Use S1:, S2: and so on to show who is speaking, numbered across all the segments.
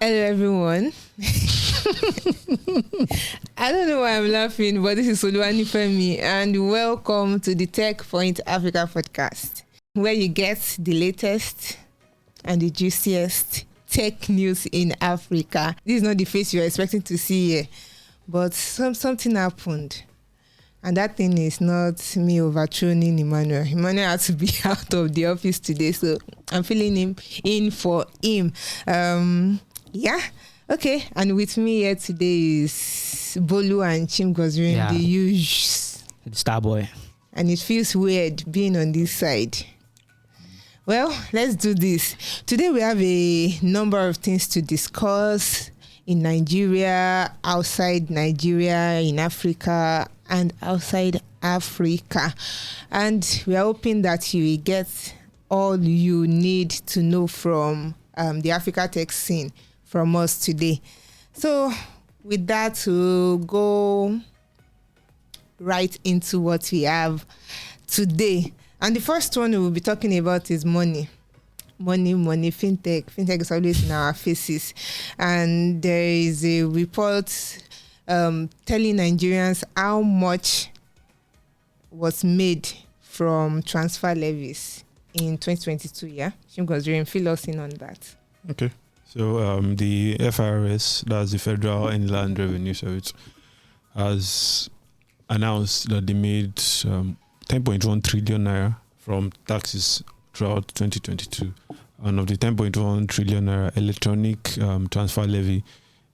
S1: Hello, everyone. I don't know why I'm laughing, but this is Oluwanifemi, and welcome to the Techpoint Africa Podcast, where you get the latest and the juiciest tech news in Africa. This is not the face you're expecting to see here, but something happened. And that thing is not me overthrowing Emmanuel. Emmanuel had to be out of the office today, so I'm filling him in for him. Yeah, okay. And with me here today is Bolu and Chimgozirin, the huge
S2: star boy.
S1: And it feels weird being on this side. Well, let's do this. Today we have a number of things to discuss in Nigeria, outside Nigeria, in Africa, and outside Africa. And we are hoping that you will get all you need to know from the Africa tech scene from us today. So with that, we'll go right into what we have today. And the first one we will be talking about is money. Money, fintech. Fintech is always in our faces. And there is a report telling Nigerians how much was made from transfer levies in 2022, yeah? Chimgozirin, fill us in on that.
S3: Okay. So the FRS, that's the Federal Inland Revenue Service, has announced that they made 10.1 trillion naira from taxes throughout 2022. And of the 10.1 trillion naira electronic transfer levy,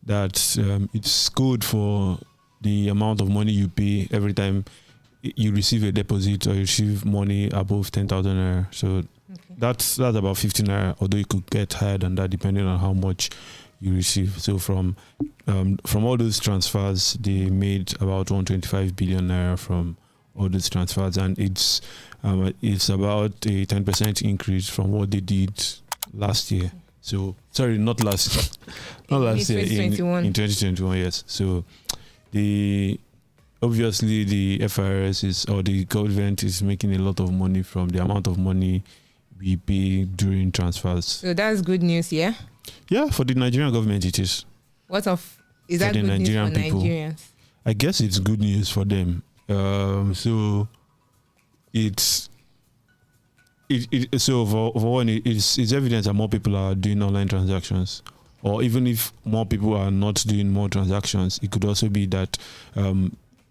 S3: that it's good for the amount of money you pay every time you receive a deposit or you receive money above 10,000 naira. So that's about 15 naira, although you could get higher than that depending on how much you receive. So from all those transfers, they made about 125 billion naira from all those transfers, and it's about a 10% increase from what they did last year. So sorry, not last year, in 2021, yes. So obviously the FRS or the government is making a lot of money from the amount of money we pay during transfers. So that's good news, yeah? Yeah, for the Nigerian government it is. Is that good Nigerian news for people? Nigerians? I guess it's good news for them. So it's for one, it's evidence that more people are doing online transactions, or even if more people are not doing more transactions, it could also be that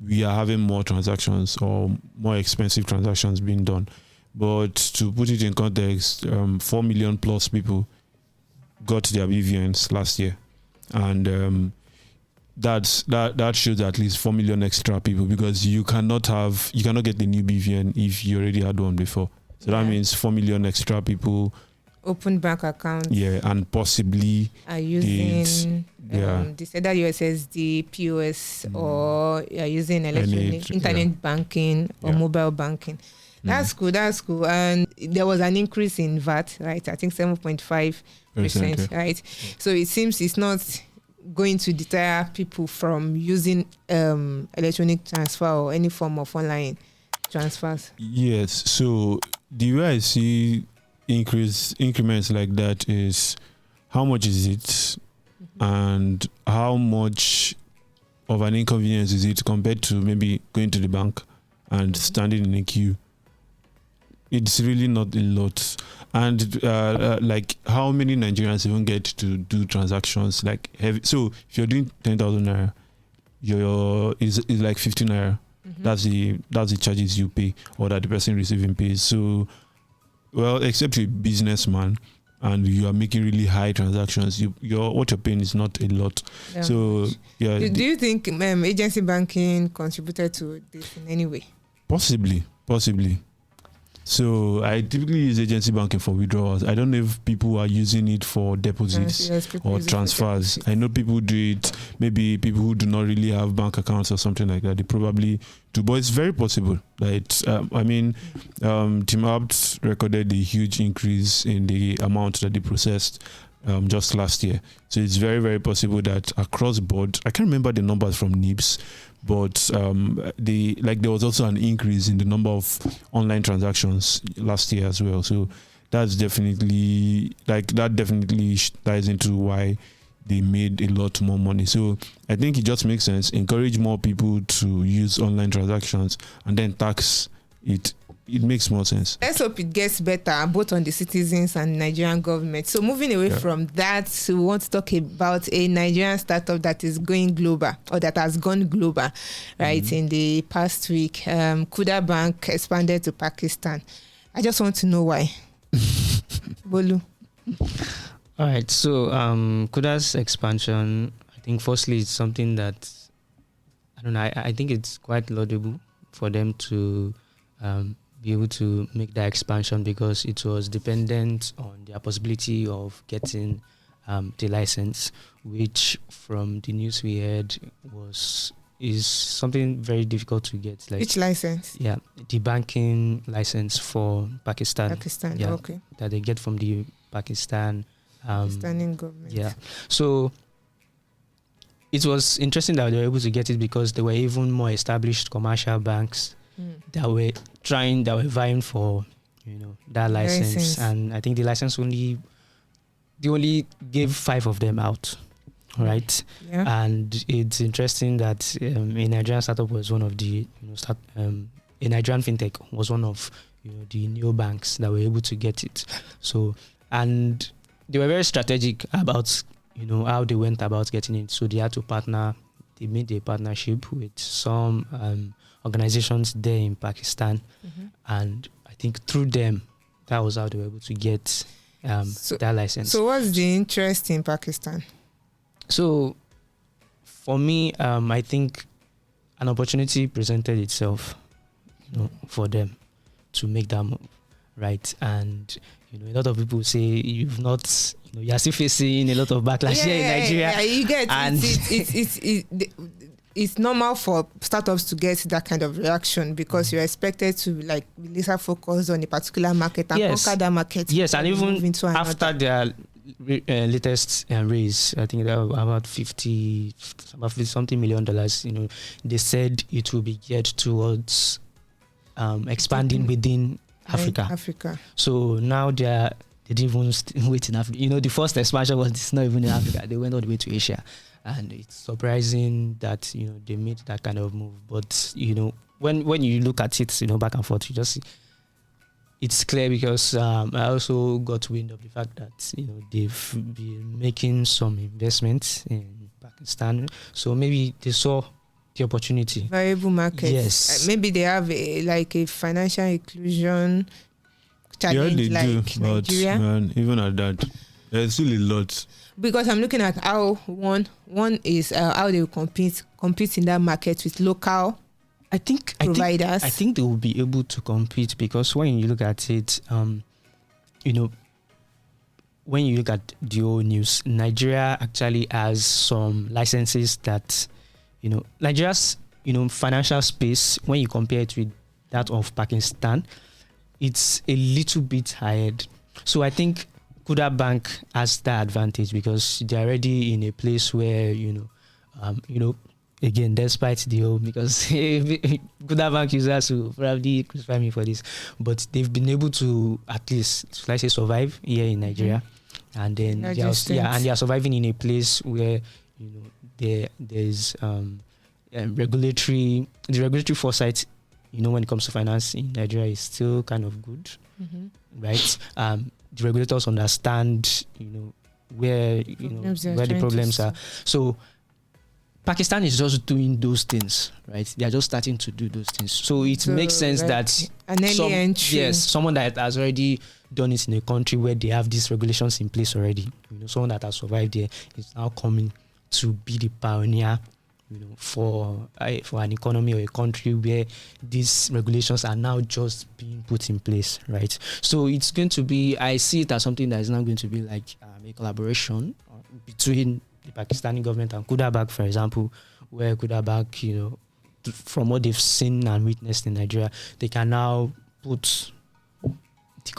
S3: we are having more transactions or more expensive transactions being done. But to put it in context, 4 million plus people got their BVNs last year, and that shows at least 4 million extra people, because you cannot get the new BVN if you already had one before. So that means 4 million extra people open bank accounts. Yeah, and possibly are using the Sede USSD, POS, or are using electronic internet banking or mobile banking. That's cool. And there was an increase in VAT, right? I think 7.5%, right? So it seems it's not going to deter people from using electronic transfer or any form of online transfers. Yes. So the way I see increments like that is, how much is it, and how much of an inconvenience is it compared to maybe going to the bank and standing in a queue? It's really not a lot. And like, how many Nigerians even get to do transactions like heavy? So if you're doing 10,000 naira, is like 15 naira. That's the charges you pay, or that the person receiving pays. So, well, except you're a businessman and you are making really high transactions, what you're paying is not a lot. Yeah. So yeah. Do you think agency banking contributed to this in any way? Possibly. So I typically use agency banking for withdrawals. I don't know if people are using it for deposits or transfers. I know people do it. Maybe people who do not really have bank accounts or something like that, they probably do. But it's very possible. Tim Abt recorded a huge increase in the amount that they processed just last year. So it's very, very possible that across board, I can't remember the numbers from NIBS, but there was also an increase in the number of online transactions last year as well. So that definitely ties into why they made a lot more money. So I think it just makes sense. Encourage more people to use online transactions and then tax it. It makes more sense.
S1: Let's hope it gets better, both on the citizens and Nigerian government. So moving away from that, we want to talk about a Nigerian startup that is going global, or that has gone global, right? In the past week, Kuda Bank expanded to Pakistan. I just want to know why. Bolu.
S2: All right. So Kuda's expansion, I think firstly it's something that, I don't know, I think it's quite laudable for them to be able to make that expansion, because it was dependent on their possibility of getting the license, which from the news we heard is something very difficult to get. Like,
S1: which license?
S2: Yeah, the banking license for Pakistan.
S1: Pakistan,
S2: yeah,
S1: okay.
S2: That they get from the Pakistani
S1: government.
S2: Yeah. So it was interesting that they were able to get it, because there were even more established commercial banks that were vying for, that license. And I think the license they only gave 5 of them out, right?
S1: Yeah.
S2: And it's interesting that a Nigerian startup was one of the a Nigerian fintech was one of the new banks that were able to get it. So, and they were very strategic about how they went about getting it. So they had to partner. They made a partnership with some organizations there in Pakistan, and I think through them, that was how they were able to get that license.
S1: So what's the interest in Pakistan?
S2: So for me, I think an opportunity presented itself, for them to make that move, right? And a lot of people say you're still facing a lot of backlash here in Nigeria.
S1: Yeah, you get and it's normal for startups to get that kind of reaction, because you're expected to be laser focused on a particular market and conquer that market.
S2: Yes, and even after their latest raise, I think about $50 million. They said it will be geared towards expanding within Africa. So now they didn't even wait in Africa. The first expansion was not even in Africa. They went all the way to Asia. And it's surprising that, they made that kind of move. But, when you look at it, back and forth, you just see it's clear, because I also got wind of the fact that, they've been making some investments in Pakistan. So maybe they saw the opportunity.
S1: Variable market.
S2: Yes.
S1: Maybe they have a financial inclusion challenge
S3: they do,
S1: Nigeria.
S3: But even at that, there's still a lot.
S1: Because I'm looking at how one is how they will compete in that market with local providers.
S2: I think they will be able to compete, because when you look at it, when you look at the whole news, Nigeria actually has some licenses that, Nigeria's, financial space, when you compare it with that of Pakistan, it's a little bit ahead. So I think Kuda Bank has that advantage, because they're already in a place where, again, despite the whole, because Kuda Bank users will probably crucify me for this, but they've been able to at least, let's say, survive here in Nigeria. And then they are surviving in a place where, there's regulatory foresight, when it comes to finance in Nigeria is still kind of good, right? The regulators understand, where the problems are. So Pakistan is just doing those things, right? They are just starting to do those things. So it makes sense that someone that has already done it in a country where they have these regulations in place already, someone that has survived there is now coming to be the pioneer, for an economy or a country where these regulations are now just being put in place, right? So it's going to be, I see it as something that is now going to be like a collaboration between the Pakistani government and Kuda Bank, for example, where Kuda Bank, from what they've seen and witnessed in Nigeria, they can now put the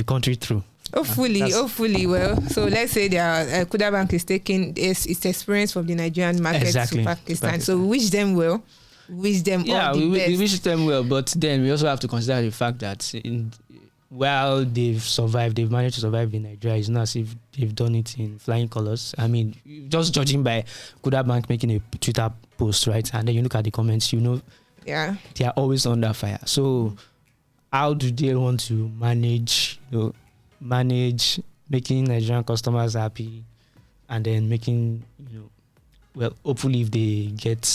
S2: country through.
S1: Hopefully. Well, so let's say Kuda Bank is taking its experience from the Nigerian market to Pakistan. So we wish them well. We wish them all the best.
S2: We wish them well, but then we also have to consider the fact that while they've managed to survive in Nigeria, it's not as if they've done it in flying colors. I mean, just judging by Kuda Bank making a Twitter post, right? And then you look at the comments, they are always under fire. So how do they want to manage making Nigerian customers happy, and then making, hopefully if they get,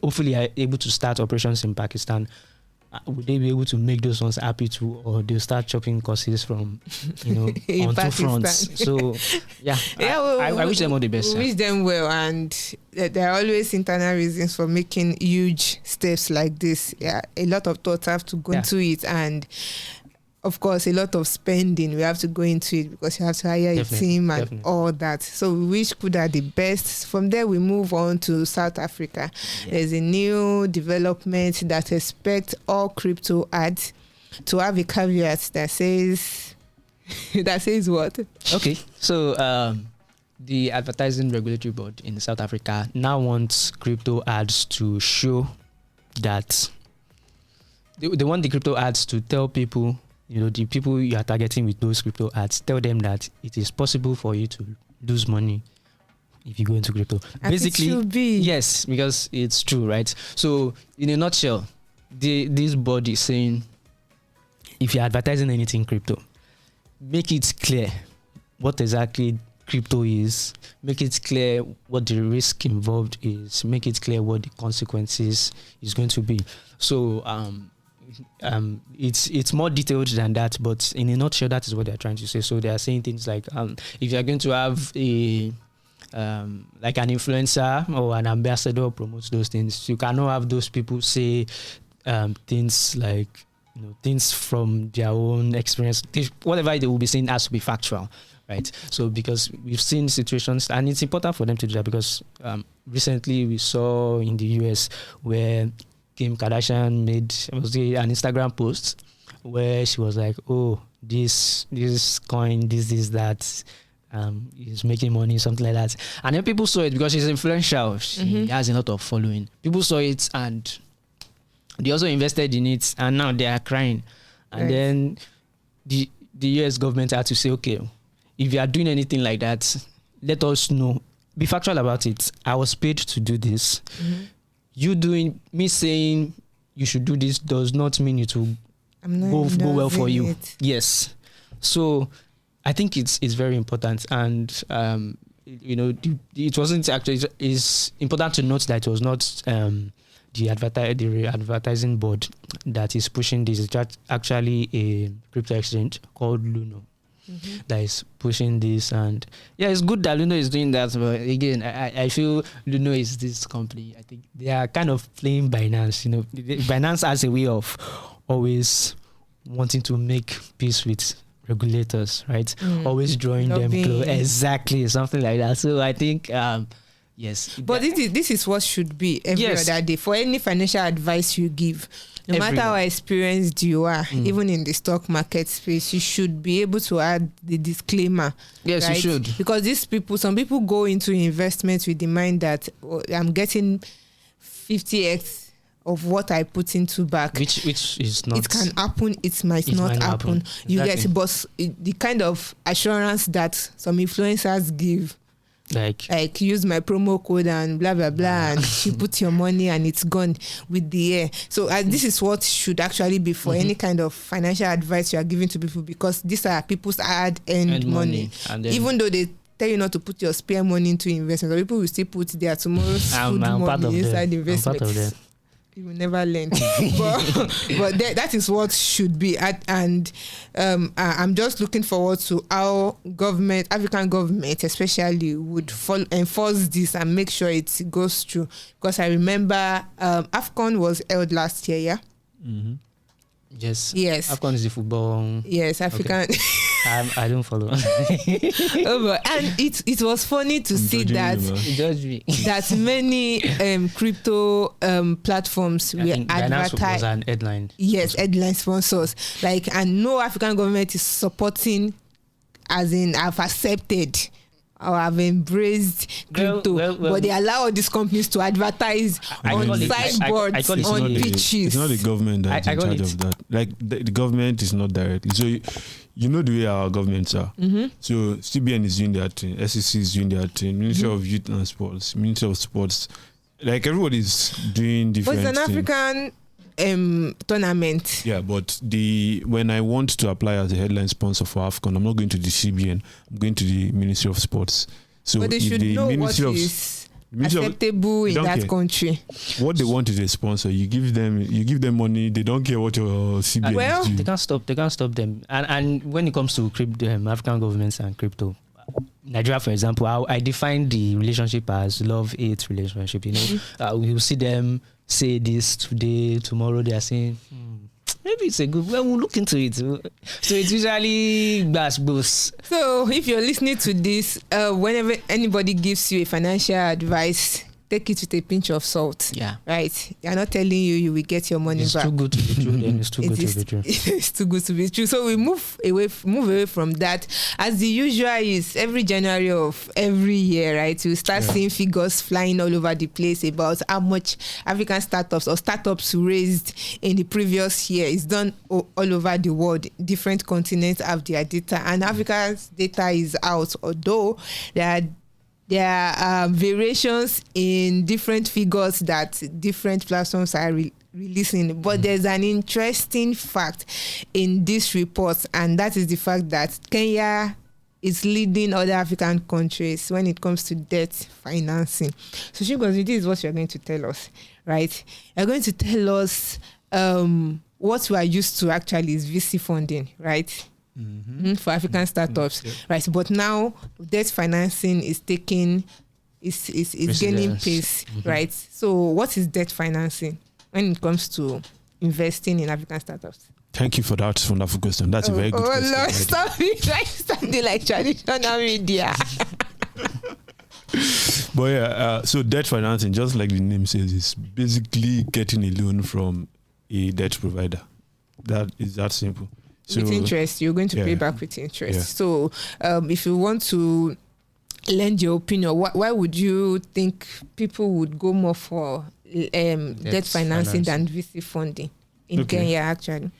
S2: hopefully are able to start operations in Pakistan, would they be able to make those ones happy too, or they'll start chopping courses from, on two fronts? So, I wish them all the best.
S1: We wish them well, and there are always internal reasons for making huge steps like this. Yeah, a lot of thoughts have to go into it, and of course, a lot of spending we have to go into it, because you have to hire a team and all that. So we wish Kuda the best. From there, we move on to South Africa. Yeah. There's a new development that expects all crypto ads to have a caveat that says what?
S2: Okay, so the Advertising Regulatory Board in South Africa now wants crypto ads to show that they want the crypto ads to tell people, the people you are targeting with those crypto ads, tell them that it is possible for you to lose money if you go into crypto.
S1: And basically, it should be.
S2: Yes, because it's true, right? So, in a nutshell, this board is saying, if you're advertising anything crypto, make it clear what exactly crypto is, make it clear what the risk involved is, make it clear what the consequences is going to be. So, it's more detailed than that, but in a nutshell, that is what they're trying to say. So they are saying things like, if you're going to have a like an influencer or an ambassador promotes those things, you cannot have those people say things like, things from their own experience. Whatever they will be saying has to be factual, right? So because we've seen situations, and it's important for them to do that, because recently we saw in the US where Kim Kardashian made an Instagram post where she was like, "Oh, this coin, this that, is making money," something like that. And then people saw it because she's influential. She has a lot of following. People saw it and they also invested in it, and now they are crying. And then the US government had to say, "Okay, if you are doing anything like that, let us know. Be factual about it. I was paid to do this." Me saying you should do this does not mean it will go well for you. Yes. So I think it's very important, and it wasn't actually. It's important to note that it was not the advertising board that is pushing this. It's actually a crypto exchange called Luno that is pushing this, and it's good that Luno is doing that. But again, I feel Luno is this company. I think they are kind of playing Binance. Binance has a way of always wanting to make peace with regulators, right? Always drawing them close. Exactly, something like that. So I think yes.
S1: But this is what should be every other day for any financial advice you give. No matter how experienced you are, even in the stock market space, you should be able to add the disclaimer.
S2: Yes, right? You should.
S1: Because some people go into investments with the mind that I'm getting 50x of what I put into back.
S2: Which is not.
S1: It can happen, it might not happen. Exactly. You get, but the kind of assurance that some influencers give, like use my promo code and blah blah blah, and you put your money and it's gone with the air. So this is what should actually be for any kind of financial advice you are giving to people, because these are people's hard-earned money. Even though they tell you not to put your spare money into investment, people will still put their tomorrow's food money inside investments. You will never learn. but that is what should be. And I'm just looking forward to how African government especially would enforce this and make sure it goes through. Because I remember AFCON was held last year, yeah?
S2: Mm-hmm. Yes.
S1: AFCON
S2: is the football.
S1: Yes, African.
S2: Okay. I don't follow.
S1: And it was funny to see that many crypto platforms were advertising.
S2: Was an headline.
S1: Yes, headline sponsors. And no African government is supporting, as in have accepted or have embraced crypto, but they allow all these companies to advertise on sideboards, on pitches.
S3: It's not the government that's in charge of that. Like the government is not directly. So you know the way our governments are. So CBN is doing their thing, SEC is doing their thing, Ministry of Youth and Sports, Ministry of Sports. Like everybody's doing different things.
S1: But it's an African tournament.
S3: Yeah, but when I want to apply as a headline sponsor for AFCON, I'm not going to the CBN. I'm going to the Ministry of Sports. So
S1: but they should know what is acceptable in that country.
S3: What they want is a sponsor. You give them money. They don't care what your CBN is doing.
S2: They can't stop them. And when it comes to crypto, African governments and crypto, Nigeria, for example, I define the relationship as love-hate relationship. We'll see them say this today, tomorrow they are saying, maybe it's a good, well, we'll look into it. So it's usually boost.
S1: So if you're listening to this, whenever anybody gives you a financial advice, take it with a pinch of salt.
S2: Yeah.
S1: Right? They're not telling you will get your money back.
S2: It's too good to be true. Then it's too good to be true.
S1: It's too good to be true. So we move away from that. As the usual is every January of every year, right? You start seeing figures flying all over the place about how much African startups or startups raised in the previous year. It's done all over the world. Different continents have their data, and Africa's data is out. Although there are variations in different figures that different platforms are releasing. But there's an interesting fact in this report, and that is the fact that Kenya is leading other African countries when it comes to debt financing. So, Chigozie, this is what you're going to tell us, right? You're going to tell us what we are used to actually is VC funding, right? For African startups, right? But now debt financing is gaining pace, right? So what is debt financing when it comes to investing in African startups?
S3: Thank you for that wonderful question. That's a very good question.
S1: Lord, stop it! Sounding like traditional media.
S3: But so debt financing, just like the name says, is basically getting a loan from a debt provider. That is that simple. So,
S1: with interest, you're going to pay back with interest. Yeah. So, if you want to lend your opinion, why would you think people would go more for debt financing than VC funding in Kenya, actually?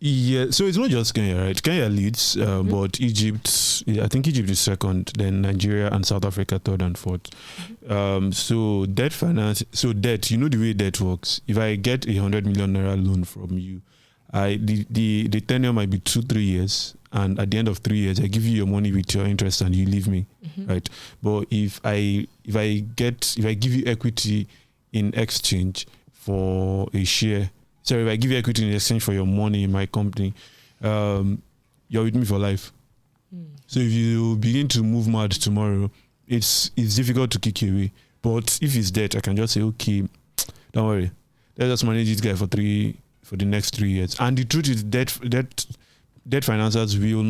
S3: Yeah, so it's not just Kenya, right? Kenya leads, but Egypt, I think Egypt is second, then Nigeria and South Africa third and fourth. So debt finance, debt, you know the way debt works. If I get 100 million naira loan from you, the tenure might be 2-3 years, and at the end of 3 years I give you your money with your interest and you leave me, right? But if I give you equity in exchange for a share, if I give you equity in exchange for your money in my company, you're with me for life. So if you begin to move mad tomorrow, it's difficult to kick you away. But if it's debt, I can just say, okay, don't worry, let's just manage this guy for the next 3 years. And the truth is, debt financiers do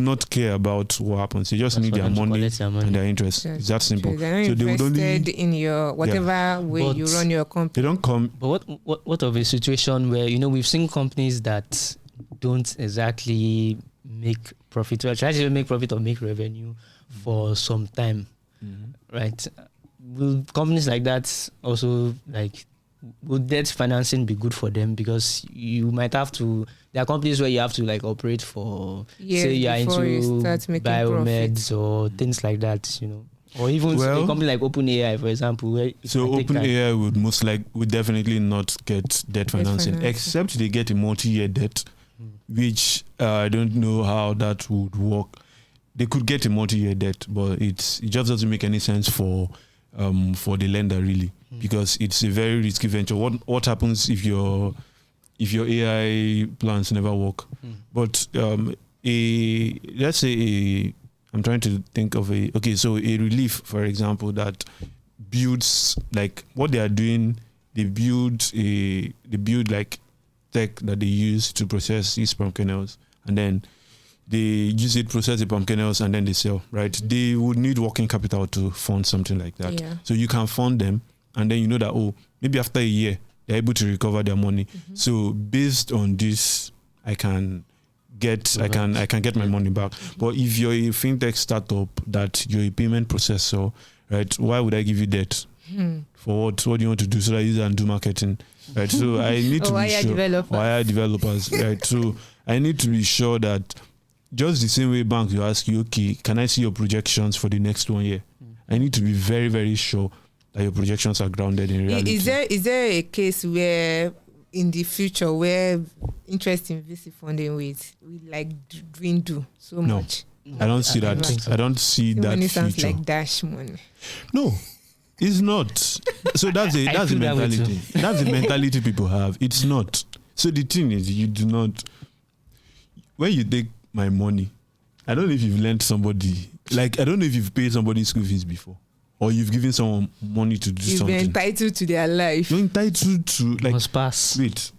S3: not care about what happens. They just need their money and their interest. It's that simple.
S1: They're not invested in your whatever way you run your company.
S3: They don't come.
S2: But what of a situation where we've seen companies that don't exactly make profit, or try to make profit or make revenue for some time, right? Will companies like that also would debt financing be good for them? Because you might have to. There are companies where you have to operate for, say you're into biomeds or things like that, or even a company like OpenAI, for example.
S3: So OpenAI would definitely not get debt financing, except they get a multi-year debt, which I don't know how that would work. They could get a multi-year debt, but it just doesn't make any sense for the lender, really, because it's a very risky venture. What happens if your AI plans never work? But let's say I'm trying to think of a relief, for example, that builds what they are doing. They build tech that they use to process these palm kernels, and then they use it, process the palm kernels, and then they sell, right? They would need working capital to fund something like that. Yeah. So you can fund them, and then you know that, maybe after a year, they're able to recover their money. So based on this, I can I can get my money back. But if you're a fintech startup that you're a payment processor, right? Why would I give you debt? For what? What do you want to do? So that you can do marketing, right? So I need to be sure. Why are developers, right? So I need to be sure that just the same way banks will ask you, okay, can I see your projections for the next 1 year? I need to be very, very sure that your projections are grounded in reality.
S1: Is there a case where in the future where interest in VC funding will like dwindle so much?
S3: I don't see that. I don't see that
S1: money
S3: future.
S1: sounds like dash money.
S3: No, it's not. So that's the mentality. That's the mentality people have. It's not. So the thing is, you do not. When you take my money, I don't know if you've lent somebody. Like, I don't know if you've paid somebody school fees before, or you've given someone money to do something.
S1: You're entitled to their life.
S3: You're entitled to, like,
S2: must pass.
S3: Wait,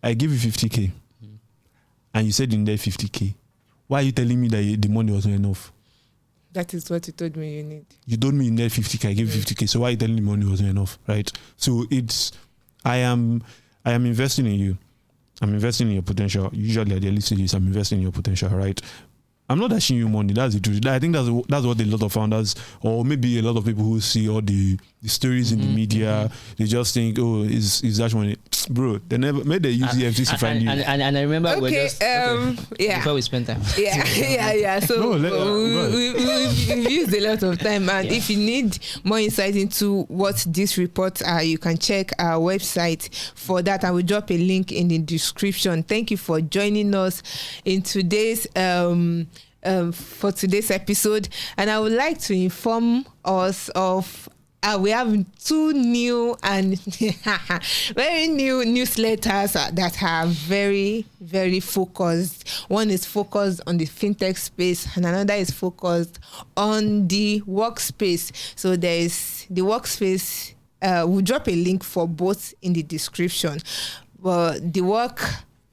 S3: I gave you 50k, and you said in there 50k. Why are you telling me that the money wasn't enough?
S1: That is what you told me you need.
S3: You told me in there 50k. I gave you 50k. So why are you telling me the money wasn't enough, right? So I am investing in you. I'm investing in your potential. Usually at the early stages, I'm investing in your potential, right? I'm not dashing you money. That's the truth. I think that's what a lot of founders, or maybe a lot of people who see all the stories in the media, they just think, oh, is that money? Bro, they never made the use the FTC to find you.
S2: And I remember before we spent time.
S1: Yeah. So we've used a lot of time, and if you need more insight into what these reports are, you can check our website for that. I will drop a link in the description. Thank you for joining us in today's for today's episode, and I would like to inform us of we have 2 new and very new newsletters that are very, very focused. One is focused on the fintech space, and another is focused on the workspace. So there is the workspace. We'll drop a link for both in the description. But the work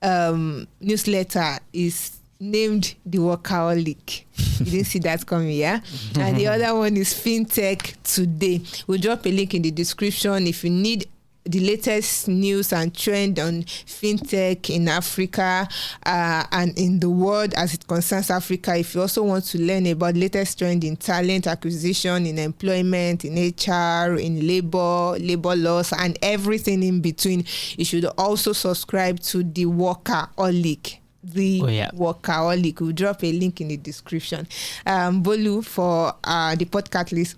S1: newsletter is named the Workaholic. You didn't see that coming, yeah? And the other one is FinTech Today. We'll drop a link in the description if you need the latest news and trend on fintech in Africa and in the world as it concerns Africa. If you also want to learn about latest trend in talent acquisition, in employment, in HR, in labor laws, and everything in between, you should also subscribe to the Workaholic. Workaholic. We'll drop a link in the description. Bolu, for the podcast list.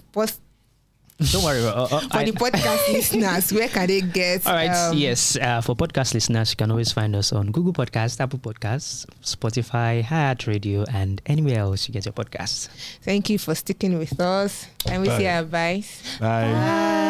S2: Don't worry.
S1: For the podcast listeners, where can they get?
S2: All right. Yes. For podcast listeners, you can always find us on Google Podcasts, Apple Podcasts, Spotify, Heart Radio, and anywhere else you get your podcasts.
S1: Thank you for sticking with us. And we say our bye.
S3: Bye.